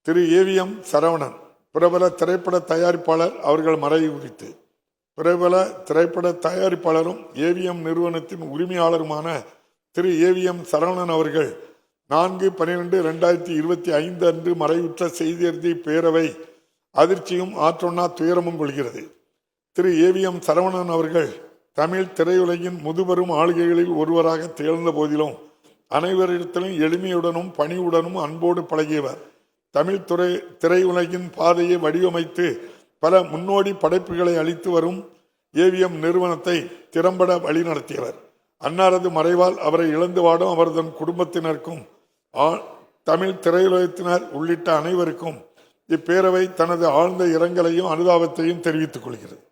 திரு AVM Saravanan பிரபல திரைப்பட தயாரிப்பாளர் அவர்கள் மறைவு குறித்து. பிரபல திரைப்பட தயாரிப்பாளரும் ஏவிஎம் நிறுவனத்தின் உரிமையாளருமான திரு ஏவிஎம் சரவணன் அவர்கள் 4/12/2025 அன்று மறைவுற்ற செய்தியறிதி பேரவை அதிர்ச்சியும் ஆற்றொன்னா துயரமும் கொள்கிறது. திரு ஏவிஎம் சரவணன் அவர்கள் தமிழ் திரையுலகின் முதுபெரும் ஆளுகைகளில் ஒருவராக திகழ்ந்த போதிலும் அனைவரிடத்திலும் எளிமையுடனும் பணிவுடனும் அன்போடு பழகியவர். தமிழ் திரையுலகின் பாதையை வடிவமைத்து பல முன்னோடி படைப்புகளை அளித்து வரும் ஏவிஎம் நிறுவனத்தை திறம்பட வழிநடத்தியவர். அன்னாரது மறைவால் அவரை இழந்து வாடும் அவரது குடும்பத்தினருக்கும் தமிழ் திரையுலகத்தினர் உள்ளிட்ட அனைவருக்கும் இப்பேரவை தனது ஆழ்ந்த இரங்கலையும் அனுதாபத்தையும் தெரிவித்துக் கொள்கிறது.